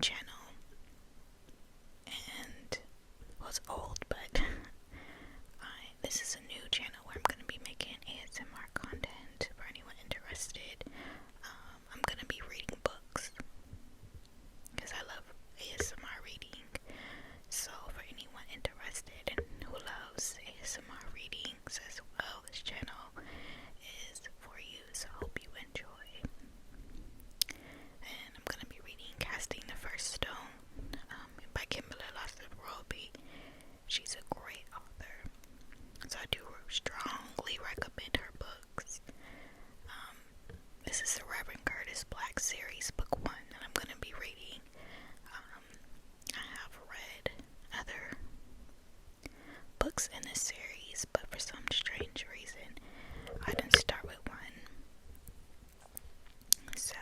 channel, and well, it's old, but this is a new channel where I'm going to be making ASMR content for anyone interested. I'm going to be reading books because I love ASMR reading. So for anyone interested and who loves ASMR readings as well, this channel is for you. So I hope you enjoy. And I'm going to be reading Casting the First Stone by Kimberla, Lawson, Roby. She's a great author, so I do strongly recommend her books. This is the Reverend Curtis Black series, book 1, that I'm going to be reading. I have read other books in this series, but for some strange reason, I didn't start with one. So,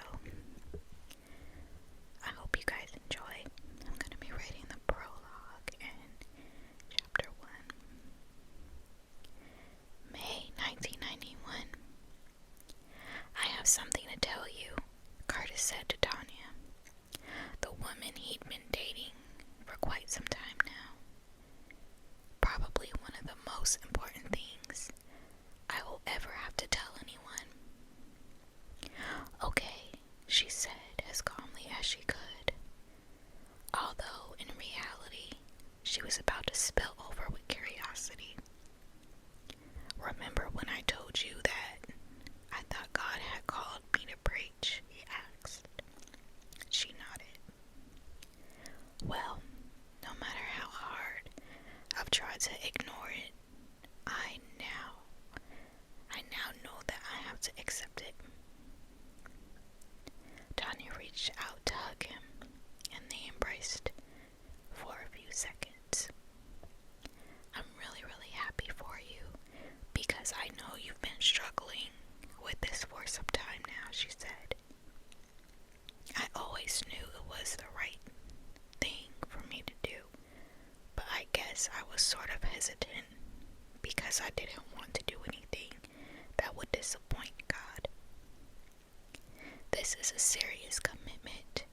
I hope you guys enjoy. I'm going to be reading the prologue and chapter 1. May 1991. I have something to tell you, Curtis said to Tanya, the woman he'd been dating for quite some time now. Probably one of the most important things I will ever have to tell anyone. Okay, she said as calmly as she could, although in reality she was about to spill over with curiosity. Remember when I told you that I thought God had called me to preach? He asked. She nodded. Well, no matter how hard I've tried to ignore it, I now know that I have to accept it. Tanya reached out to hug him, and they embraced for a few seconds. I'm really, really happy for you, because I know you've been struggling with this for some time now, she said. I always knew it was the right thing for me to do, but I guess I was sort of hesitant because I didn't want to do anything that would disappoint God. This is a serious commitment,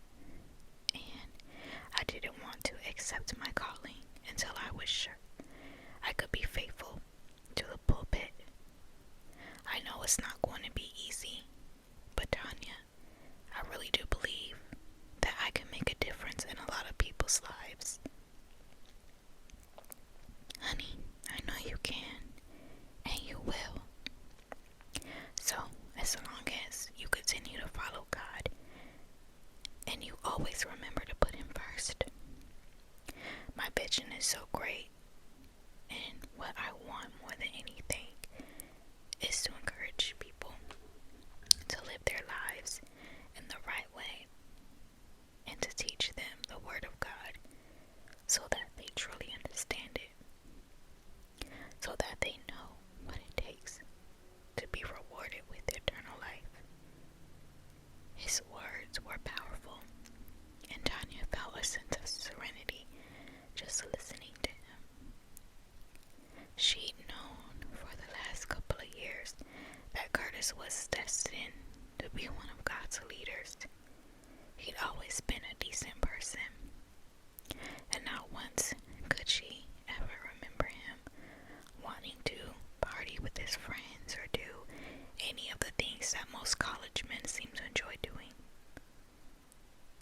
and I didn't want to accept my calling until I was sure I could be faithful to the pulpit. I know it's not going to be easy, but Tanya, I really do believe that I can make a difference in a lot of people's lives. Honey, I know you can, and you will. So, as long as you continue to follow God, and you always remember to put Him first. My vision is so great, and what I want more than anything is to encourage people to live their lives in the right way, and to teach them the Word of God so that they truly understand it, so that they know what it takes to be rewarded with eternal life. His words were powerful, and Tanya felt a sense of serenity just listening to him. She'd known for the last couple of years that Curtis was destined to be one of God's leaders. He'd always been a decent person, and not once could she ever remember him wanting to party with his friends or do any of the things that most college men seem to enjoy doing.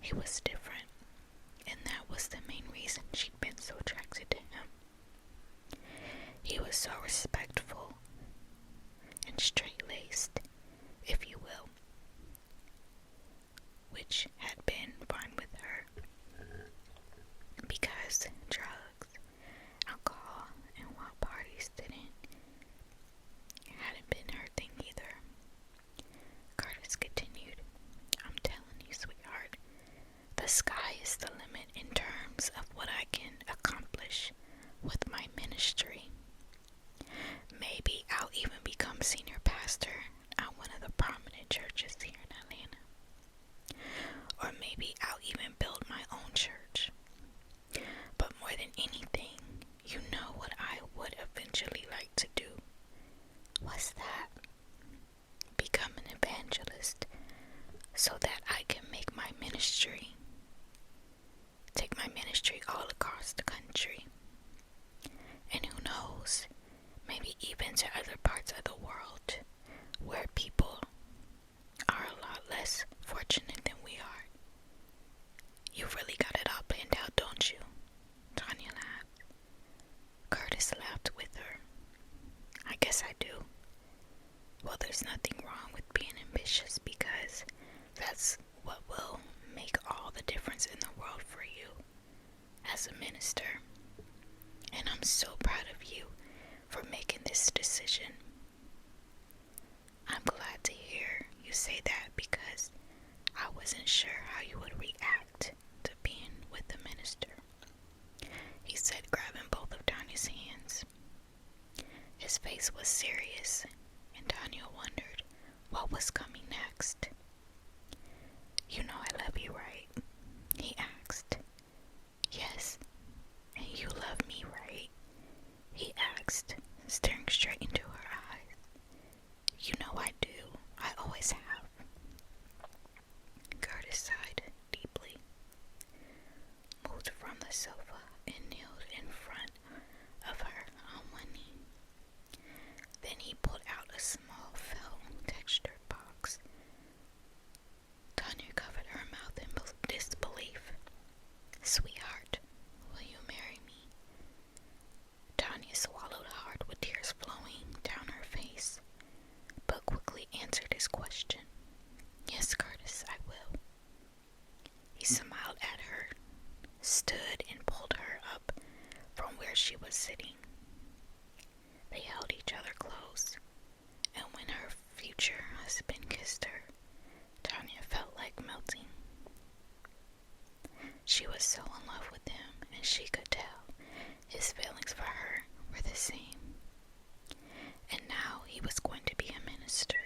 He was different, and that was the main reason she'd been so attracted to him. He was so respectful and straight-laced, if you will, which had been fine with her, because drugs, alcohol, and wild parties hadn't been her thing either. Curtis continued, I'm telling you, sweetheart, the sky is the limit in terms of what I can accomplish with my ministry. Maybe I'll even become senior pastor at one of the prominent churches here in Atlanta. Or maybe I'll even build my own church. But more than anything, you know what I would eventually like to do? What's that? Become an evangelist so that I can make my ministry You really got it all planned out, don't you? Tanya laughed. Curtis laughed with her. I guess I do. Well, there's nothing wrong with being ambitious because that's what will make all the difference in the world for you as a minister. And I'm so proud of you for making this decision. I'm glad to hear you say that because I wasn't sure how you would react to being with the minister, he said, grabbing both of Tanya's hands. His face was serious, and Tanya wondered what was coming next. You know I love you, right? He asked. Yes, and you love me, right? He asked, staring straight into her eyes. You know I do. I always have. Curtis sighed deeply, moved from the sofa, and kneeled in front of her on one knee. Then he pulled out a small felt textured box. Tanya covered her mouth in disbelief. Sweetheart, will you marry me? Tanya swallowed hard with tears flowing down her face, but quickly answered his question. Yes, Curtis, I will. He smiled at her, stood and pulled her up from where she was sitting. They held each other close, and when her future husband kissed her, Tanya felt like melting. She was so in love with him, and she could tell his feelings for her were the same. And now he was going to be a minister.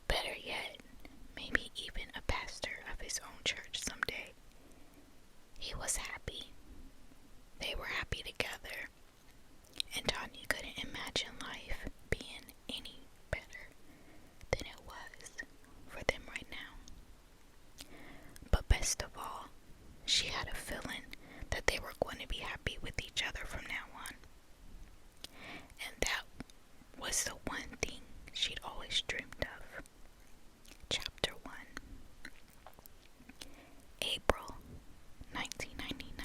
Better yet, maybe even a pastor of his own church someday. He was happy. They were happy together, and Tanya couldn't imagine life being any better than it was for them right now. But best of all, she had a feeling that they were going to be happy with each other from now on. And that was the one thing she'd always dreamed of. Chapter 1. April 1999.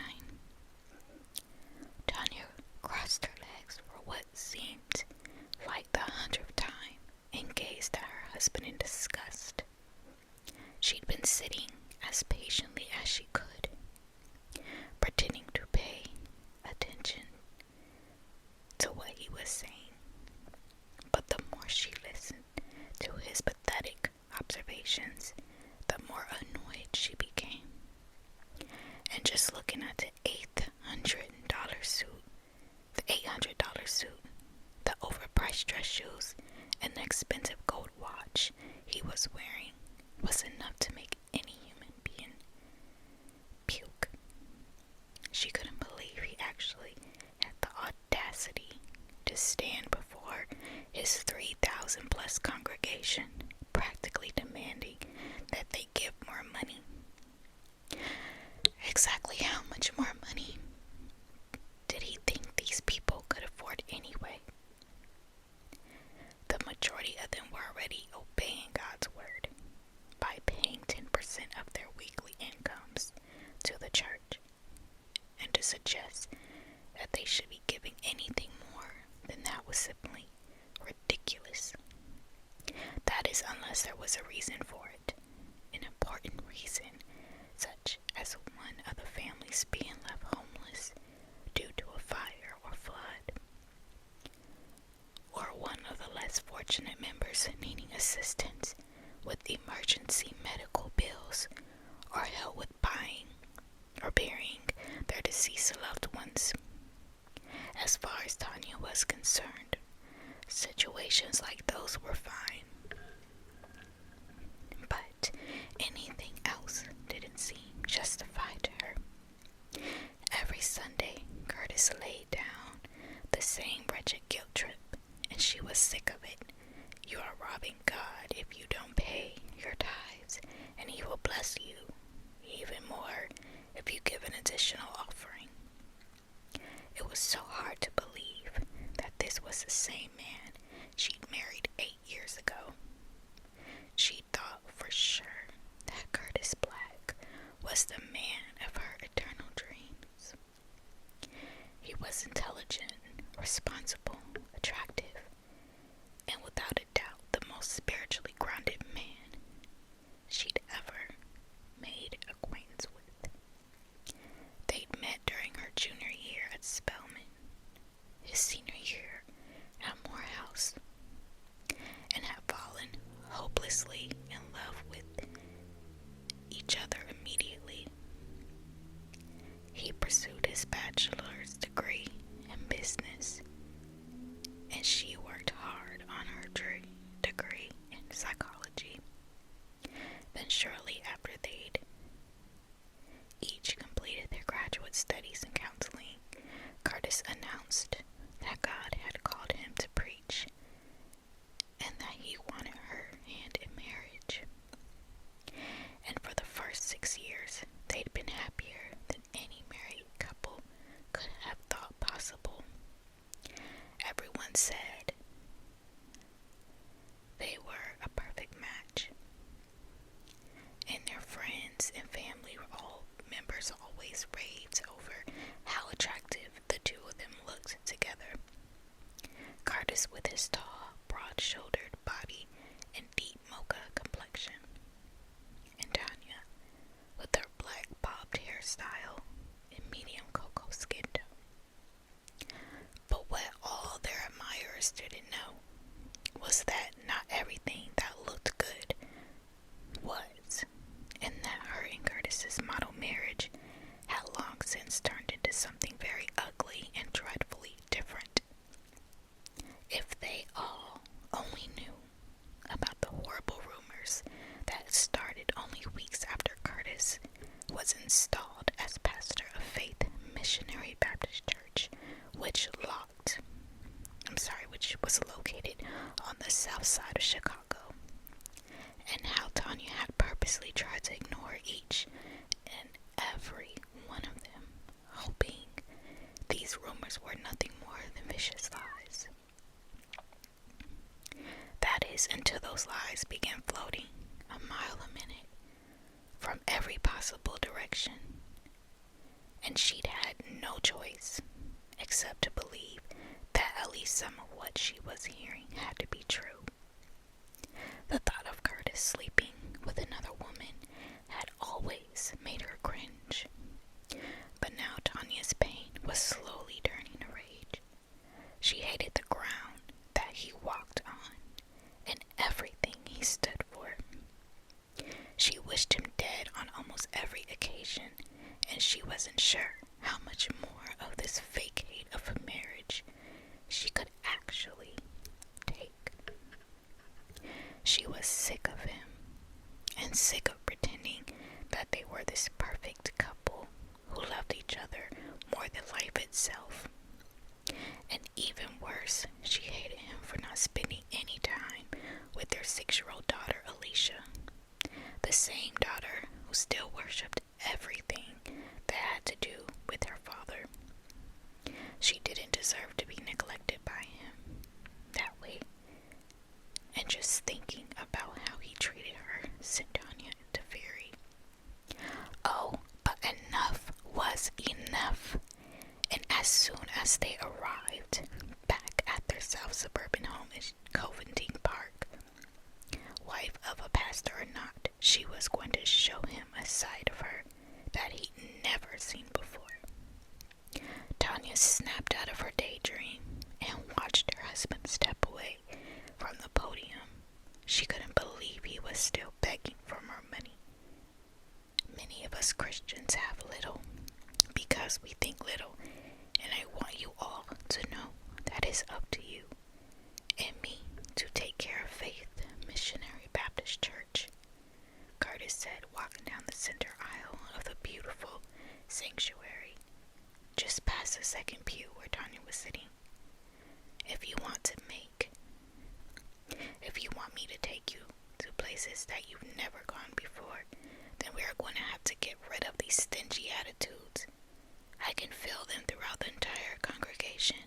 Tanya crossed her legs for what seemed like the 100th time and gazed at her husband in disgust. She'd been sitting as patiently as she could, pretending to pay attention to what he was saying. But the more she listened to his pathetic observations, the more annoyed she became. And just looking at the $800 suit, the overpriced dress shoes, and the expensive gold watch he was wearing was enough to make any human being puke. She couldn't believe he actually had the audacity to stand before his 3,000 plus congregation, practically demanding that they give more money. Exactly how much more money did he think these people could afford anyway? The majority of them were already obeying God's word by paying 10% of their weekly incomes to the church, and to suggest that they should be giving anything more than that was simply ridiculous. That is, unless there was a reason for it, an important reason, such as the man of her eternal dreams. He was intelligent, responsible, attractive, and without a doubt the most spiritually grounded man she'd ever made acquaintance with. They'd met during her junior year at Spelman, his senior year at Morehouse, and had fallen hopelessly in love with each other immediately. He pursued his bachelor's degree in business, and she worked hard on her degree in psychology. Then shortly after they'd each completed their graduate studies in counseling, Curtis announced that God had called him to preach and that he wanted her hand in marriage. And for the first 6 years, they'd been happier than any married couple could have thought possible. Everyone said they were a perfect match, and their friends and family members always raved over how attractive the two of them looked together. Curtis with his tall, broad-shouldered body and deep mocha complexion, and Tanya with her black bobbed hairstyle and medium cocoa skin tone. But what all their admirers didn't know was that not everything that looked good was, and that her and Curtis's model marriage had long since turned into something very ugly and dreadfully different. If they all only knew about the horrible rumors that started only weeks after Curtis was installed as pastor of Faith Missionary Baptist Church, which was located on the south side of Chicago, and how Tanya had purposely tried to ignore each and every one of them, hoping these rumors were nothing more than vicious lies. That is, until those lies began floating a mile a minute from every possible direction, and she'd had no choice except to believe that at least some of what she was hearing had to be true. The thought of Curtis sleeping with another woman had always made her cringe, but now Tanya's pain was slowly turning to rage. She hated the ground that he walked on and everything he stood for. She wished him dead on almost every occasion, and she wasn't sure how much more of this fake hate of a marriage she could actually take. She was sick of him, and sick of pretending that they were this perfect couple who loved each other more than life itself. And even worse, she hated him for not spending any time with their 6-year-old daughter, Alicia, the same daughter who still worshipped everything that had to do with her father. She didn't deserve to be neglected by him that way, and just thinking about how he treated her sent Tanya into fury. Oh, but enough was enough, and as soon as they arrived back at their south suburban home in Covington Park, wife of a pastor or not, she was going to show him a side of her that he'd never seen before. Tanya snapped out of her daydream and watched her husband step away from the podium. She couldn't believe he was still begging for more money. Many of us Christians have little because we think little, and I want you all to know that it's up to you and me to take care of Faith Missionary Baptist Church, Curtis said, walking down the center aisle of the beautiful sanctuary, just past the second pew where Tanya was sitting. If you want me to take you to places that you've never gone before, then we are going to have to get rid of these stingy attitudes. I can feel them throughout the entire congregation,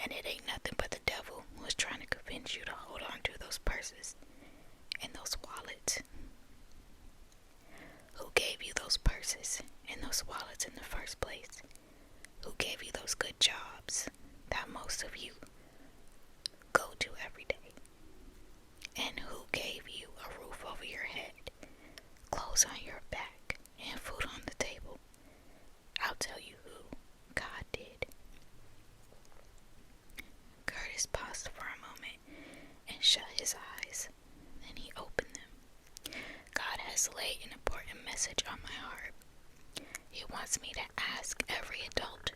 and it ain't nothing but the devil who is trying to convince you to hold on to those purses and those wallets. Who gave you those purses wants me to ask every adult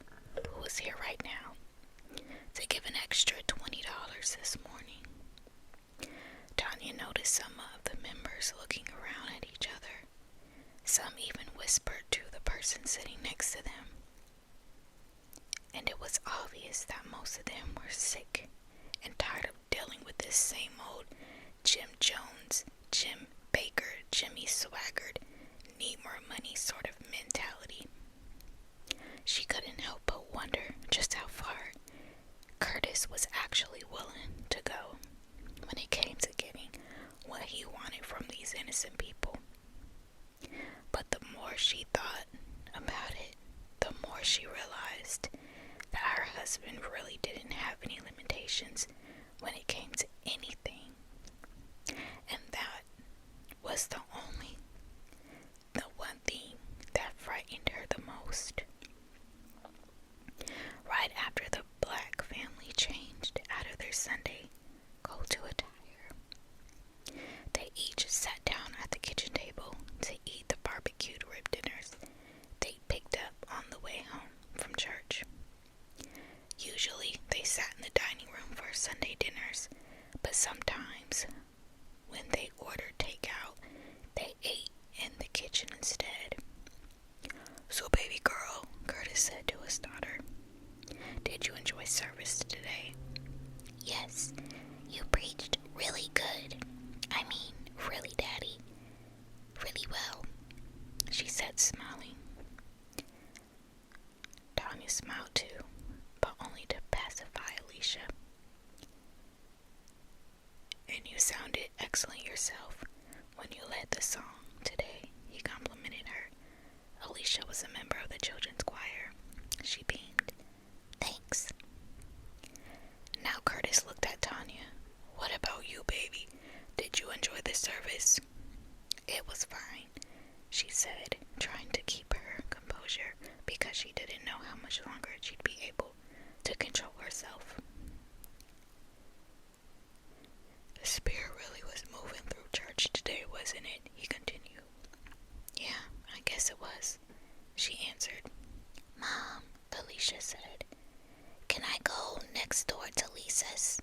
who is here right now to give an extra $20 this morning. Tanya noticed some of the members looking around at each other. Some even whispered to the person sitting next to them. And it was obvious that most of them were sick and tired of dealing with this same old Jim Jones, Jim Baker, Jimmy Swaggart, need more money sort of mentality. She couldn't help but wonder just how far Curtis was actually willing to go when it came to getting what he wanted from these innocent people. But the more she thought about it, the more she realized that her husband really didn't have any limitations when it came to anything. And that was the one thing that frightened her the most. Right after the black family changed out of their Sunday go-to attire, they each sat down at the kitchen table to eat the barbecued rib dinners they picked up on the way home from church. Usually they sat in the dining room for Sunday dinners, but sometimes when they ordered takeout, they ate in the kitchen instead. "So baby girl," Curtis said to his daughter, "did you enjoy service today?" "Yes, you preached really good. I mean, really, Daddy. Really well," she said, smiling. Tanya smiled too, but only to pacify Alicia. "And you sounded excellent yourself when you led the song today," he complimented her. Alicia was a member of the children's choir. She beamed. "Thanks." Now Curtis looked at Tanya. "What about you, baby? Did you enjoy the service?" "It was fine," she said, trying to keep her composure because she didn't know how much longer she'd be able to control herself. "The spirit really was moving through church today, wasn't it?" he continued. "Yeah, I guess it was," she answered. "Mom," Alicia said, "can I go next door to Lisa's?"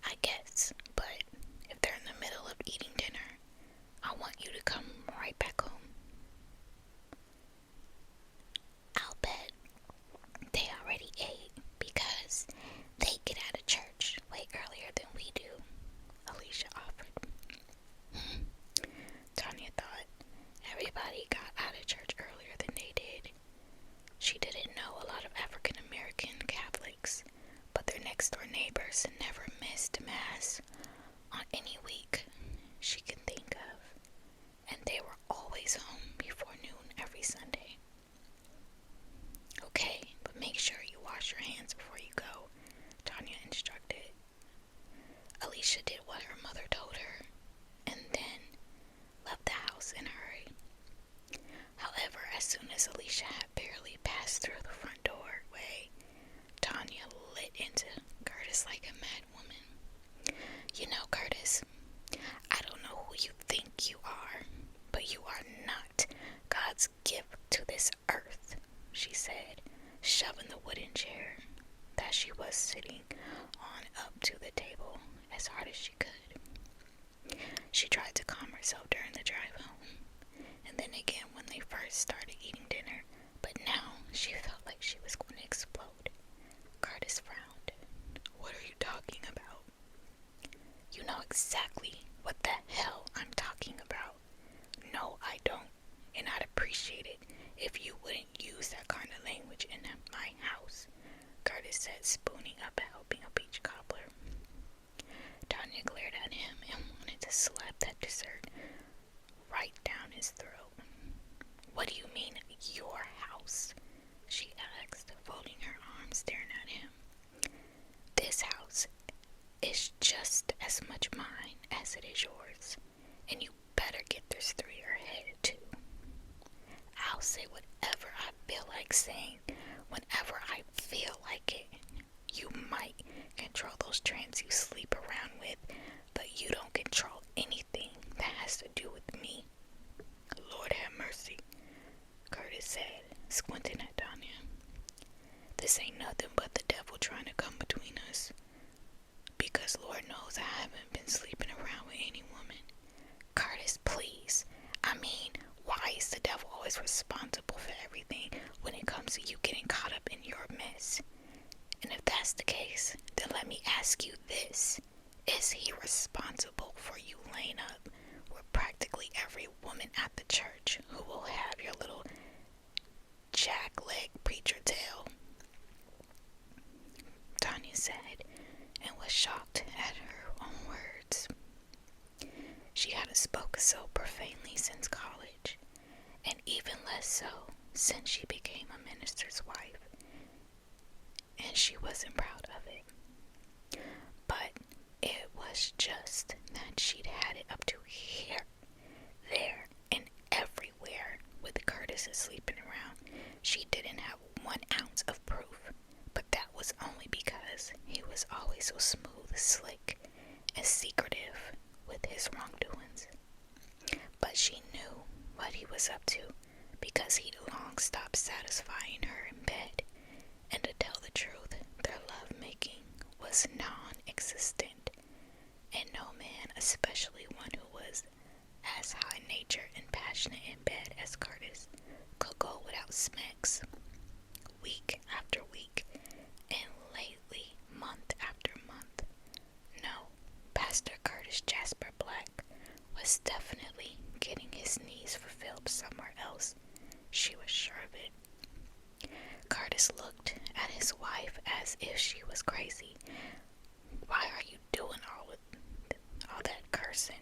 "I guess, but if they're in the middle of eating dinner, I want you to come right back home." "I'll bet they already ate because they get out of church way earlier than we do," Alicia offered. Tanya thought everybody got out of church earlier than they did. She didn't know a lot of African American Catholics, but their next door neighbors never missed Mass on any week she could think of, and they were always home before noon every Sunday. "Okay, but make sure you wash your hands before you go," Tanya instructed. Alicia did what her mother told her, and then left the house in a hurry. However, as soon as Alicia had barely passed through the front doorway, Tanya lit into Curtis like a mad woman. "You know, Curtis, I don't know who you think you are, but you are not God's gift to this earth," she said, shoving the wooden chair that she was sitting on up to the table as hard as she could. She tried to calm herself during the drive home, and then again when they first started eating dinner, but now she felt like she was going to explode. Curtis frowned. "What are you talking about?" "You know exactly what the hell I'm talking about." "No, I don't, and I'd appreciate it if you wouldn't use that kind of language in my house," Curtis said, spooning up and helping a peach cobbler. Tanya glared at him and wanted to slap that dessert right down his throat. "What do you mean, your house?" she asked, folding her arms, staring at him. "This house is just as much mine as it is yours, and you better get this through your head, too. I'll say whatever I feel like saying whenever I feel like it. You might control those trends you sleep around with, but you don't control anything that has to do with me." "Lord have mercy," Curtis said, squinting at Tanya. This ain't nothing but the devil trying to come between us. Because Lord knows I haven't been sleeping around with any woman. Curtis, please. I mean, why is the devil always responsible for everything when it comes to you getting caught up in your mess? And if that's the case, then let me ask you this. Is he responsible for you laying up with practically every woman at the church who will have your little jackleg preacher tail? Tanya said, and was shocked at her own words. She hadn't spoken so profanely since college, and even less so since she became a minister's wife, and she wasn't proud of it. But it was just that she'd had it up to here, there, and everywhere with Curtis sleeping around. She didn't have 1 ounce of proof, but that was only because he was always so smooth, slick, and secretive with his wrongdoings. But she knew what he was up to because he'd long stopped satisfying her in bed, and to tell the truth, their lovemaking was non-existent, and no man, especially one who was as high-natured and passionate in bed as Curtis, could go without smacks. Week after week, and lately month after month. No, Pastor Curtis Jasper Black was definitely getting his needs fulfilled somewhere else. She was sure of it. Curtis looked at his wife as if she was crazy. Why are you doing all that cursing?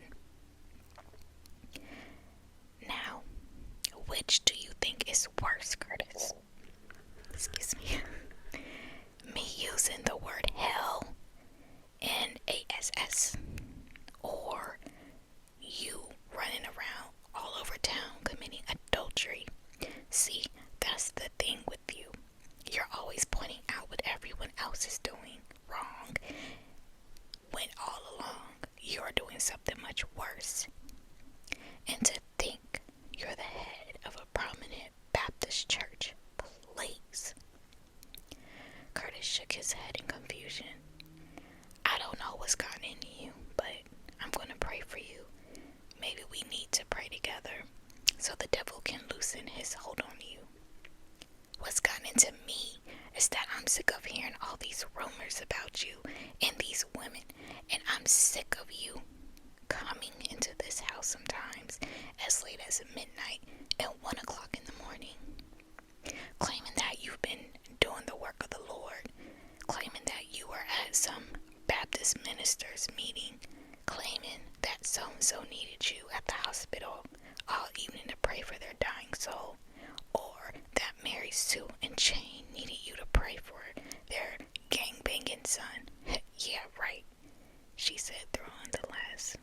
Now, which do you think is worse, Curtis? Excuse me. Me using the word hell and ASS, or you running around all over town committing adultery? See, that's the thing with you. You're always pointing out what everyone else is doing wrong, when all along you're doing something much worse. And to think you're the head of a prominent Baptist church, please. Curtis shook his head in confusion. I don't know what's gotten into you, but I'm going to pray for you. Maybe we need to pray together so the devil can loosen his hold on you. What's gotten into me is that I'm sick of hearing all these rumors about you and these women, and I'm sick of you coming into this house sometimes as late as midnight and 1 o'clock in the morning, claiming that you've been doing the work of the Lord, claiming that you were at some Baptist ministers meeting, claiming that so-and-so needed you at the hospital all evening to pray for their dying soul, or that Mary Sue and Jane needed you to pray for their gang-banging son. Yeah, right, she said, throwing the last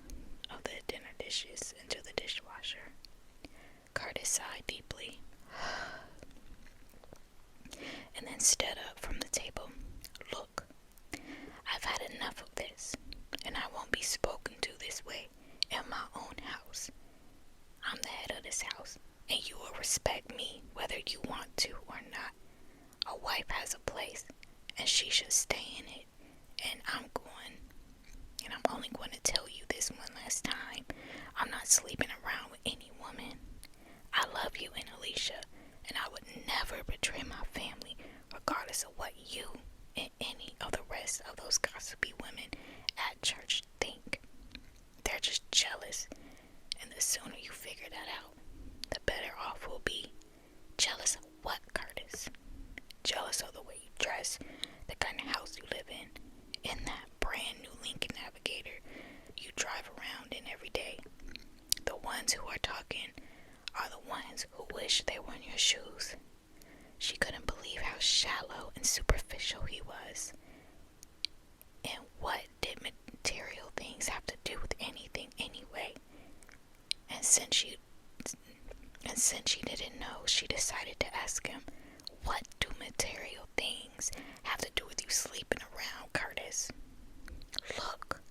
of the dinner dishes into the dishwasher. Curtis sighed deeply and then stood up from the table. Look, I've had enough of this, and I won't be spoken to this way in my own house. I'm the head of this house, and you will respect me whether you want to or not. A wife has a place, and she should stay in it, and I'm only going to tell you this one last time. I'm not sleeping around with any woman. I love you and Alicia, and I would never betray my family, regardless of what you and any of the rest of those gossipy women at church think. They're just jealous, and the sooner you figure that out, the better off we'll be. Jealous of what, Curtis? Jealous of the way you dress, the kind of house you live in that brand new Lincoln Navigator you drive around in every day. The ones who are talking are the ones who wish they were in your shoes. She couldn't believe how shallow and superficial he was. And what did material things have to do with anything anyway? And since she didn't know, she decided to ask him, what do material things have to do with you sleeping around, Curtis? Look,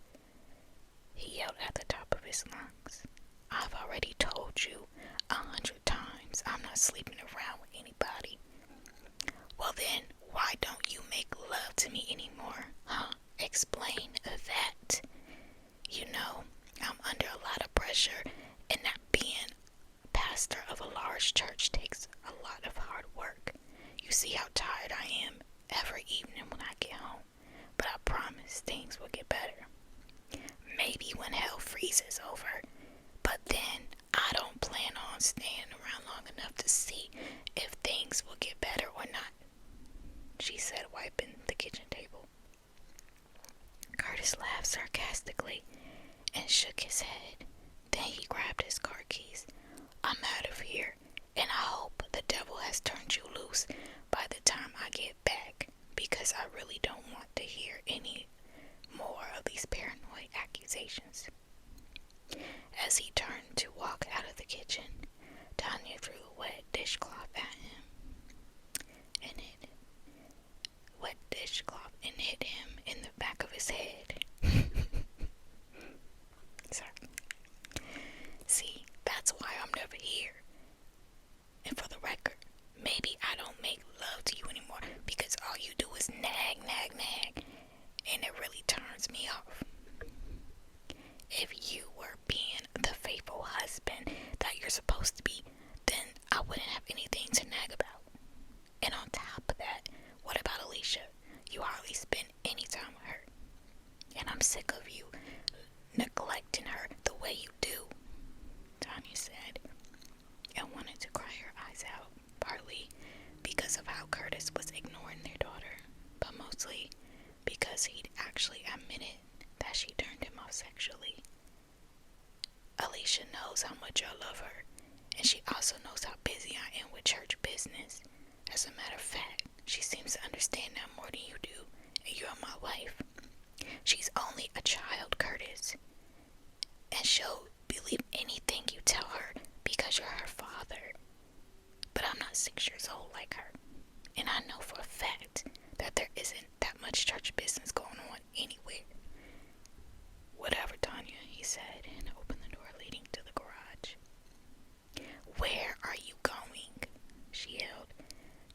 he yelled at the top of his lungs. I've already told you 100 times times. I'm not sleeping around with anybody. Well then, why don't you make love to me anymore? Huh? Explain that. You know, I'm under a lot of pressure, and that being pastor of a large church takes a lot of hard work. You see how tired I am every evening when I get home, but I promise things will get better. Maybe when hell freezes over, but then I don't plan on staying around long enough to see if things will get better or not, she said, wiping the kitchen table. Curtis laughed sarcastically and shook his head. Then he grabbed his car keys. I'm out of here, and I hope the devil has turned you loose by the time I get back, because I really don't want to hear any more of these paranoid accusations. As he turned to walk out of the kitchen, Tanya threw a wet dishcloth at him and hit him in the back of his head. Sorry. See, that's why I'm never here. And for the record, maybe I don't make love to you anymore because all you do is nag, and it really turns me off. If you were being the faithful husband that you're supposed to be, then I wouldn't have anything to nag about. And on top of that, what about Alicia? You hardly spend any time with her. And I'm sick of you neglecting her the way you do, Tanya said, and wanted to cry her eyes out, partly because of how Curtis was ignoring their daughter, but mostly because he'd actually admitted that she turned him off sexually. Alicia knows how much I love her, and she also knows how busy I am with church business. As a matter of fact, she seems to understand that more than you do, and you're my wife. She's only a child, Curtis, and she'll believe anything you tell her because you're her father. But I'm not 6 years old like her, and I know for a fact that there isn't that much church business going on anywhere. Whatever, Tanya, he said, and opened the door leading to the garage. Where are you going? She yelled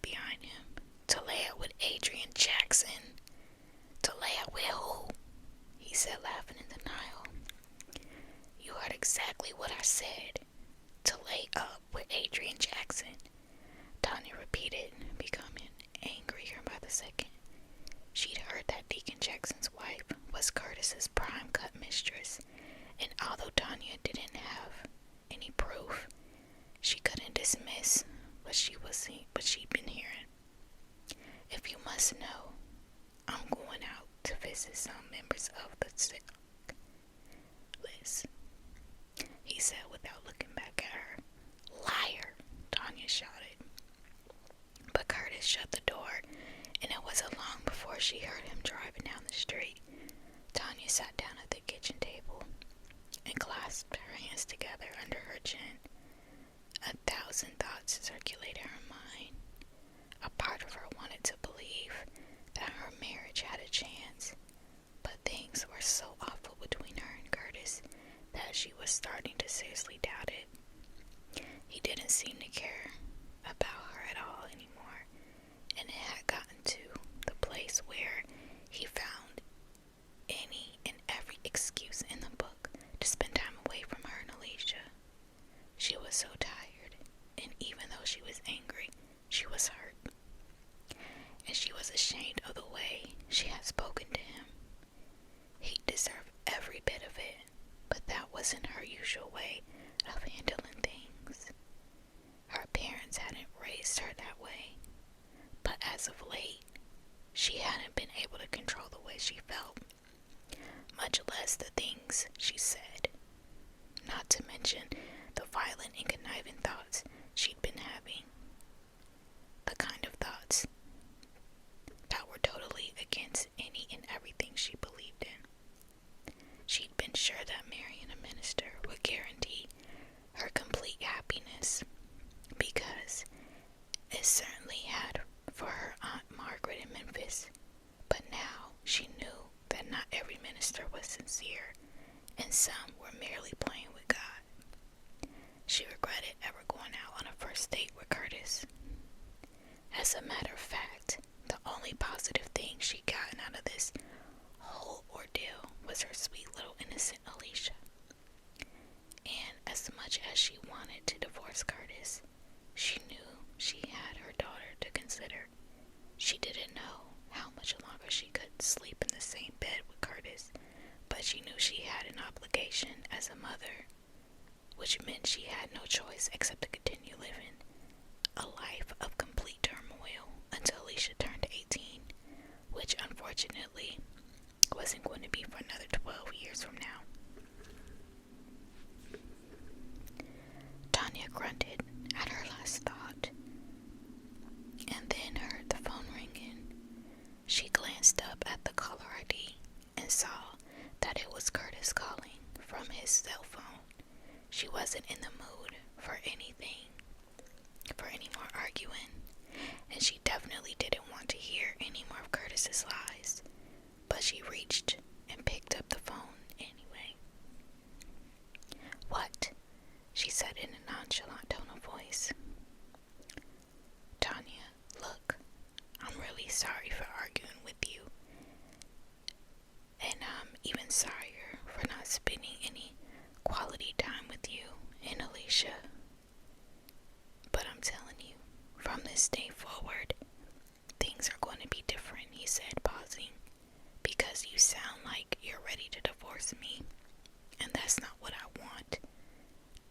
behind him. To lay out with Adrian Jackson. To lay out with who? He said, laughing in denial. You heard exactly what I said. To lay up with Adrian Jackson, Tanya repeated, becoming angrier by the second. She'd heard that Deacon Jackson's wife was Curtis's prime cut mistress, and although Tanya didn't have any proof, she couldn't dismiss what she'd been hearing. If you must know, I'm going out to visit some members of the sick list, he said without looking back at her. Liar, Tanya shouted. But Curtis shut the door, and it wasn't long before she heard him driving down the street. Tanya sat down at the kitchen table and clasped her hands together under her chin. 1,000 thoughts circulated her mind. A part of her wanted to believe that her marriage had a chance, but things were so awful between her and Curtis that she was starting to seriously doubt it. He didn't seem to care about her at all anymore, and it had gotten to the place where he found any and every excuse in the book to spend time away from her and Alicia. She was so tired, and even though she was angry, she was hurt. And she was ashamed of the way she had spoken to him. He deserved every bit of it, but that wasn't her usual way of handling things. Her parents hadn't raised her that way, but as of late, she hadn't been able to control the way she felt, much less the things she said. Not to mention the violent and conniving thoughts she'd been having. The kind of thoughts that were totally against any and everything she believed in. She'd been sure that marrying a minister would guarantee her complete happiness, because it certainly had for her Aunt Margaret in Memphis. But now she knew that not every minister was sincere, and some were merely playing with God. She regretted ever going out on a first As a matter of fact, the only positive thing she gotten out of this whole ordeal was her sweet little innocent Alicia. And as much as she wanted to divorce Curtis, she knew she had her daughter to consider. She didn't know how much longer she could sleep in the same bed with Curtis, but she knew she had an obligation as a mother, which meant she had no choice except to continue living a life of complete turmoil until Alicia turned 18, which unfortunately wasn't going to be for another 12 years from now. Tanya grunted at her last thought and then heard the phone ringing. She glanced up at the caller ID and saw that it was Curtis calling from his cell phone. She wasn't in the mood for any more arguing, and she definitely didn't want to hear any more of Curtis's lies, but she reached and picked up the phone anyway. "What?" she said in a nonchalant tone of voice. "Tanya, look, I'm really sorry for arguing with you, and I'm even sorrier for not spending any quality time with you and Alicia. But I'm telling you, from this day forward, things are going to be different," he said, pausing, "because you sound like you're ready to divorce me, and that's not what I want."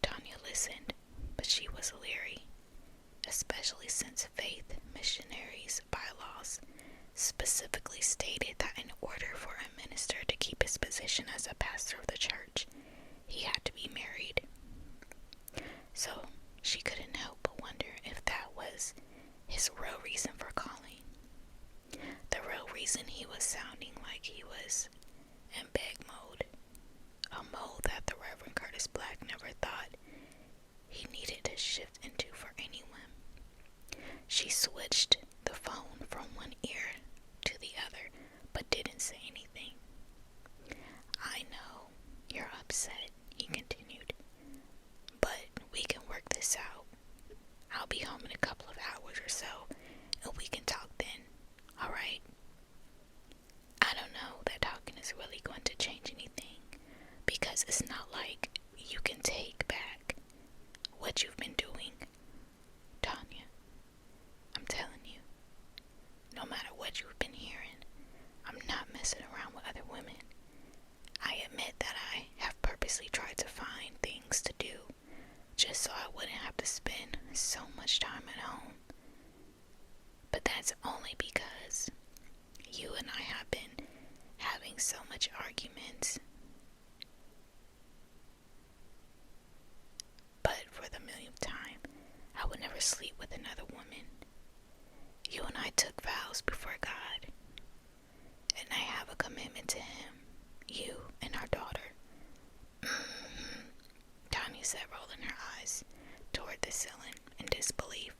Tanya listened, but she was leery, especially since faith missionaries' bylaws specifically stated that in order for a minister to keep his position as a pastor of the church, he had to be married. So she couldn't help but wonder if that was his real reason for calling. The real reason he was sounding like he was in beg mode, a mode that the Reverend Curtis Black never thought he needed to shift into for anyone. She switched the phone from one ear to the other, but didn't say anything. "I know you're upset," he continued, "but we can work this out. I'll be home in a couple of hours or so, and we can talk then, alright? I don't know that talking is really going to change anything, because it's not like you can take back what you've been doing. Tanya, I'm telling you, no matter what you've been hearing, I'm not messing around with other women. I admit that I have purposely tried to find things to do just so I wouldn't have to spend so much time at home. But that's only because you and I have been having so much arguments. But for the millionth time, I would never sleep with another woman. You and I took vows before God, and I have a commitment to Him, you, and our daughter." Tanya said, rolling her eyes toward the ceiling in disbelief.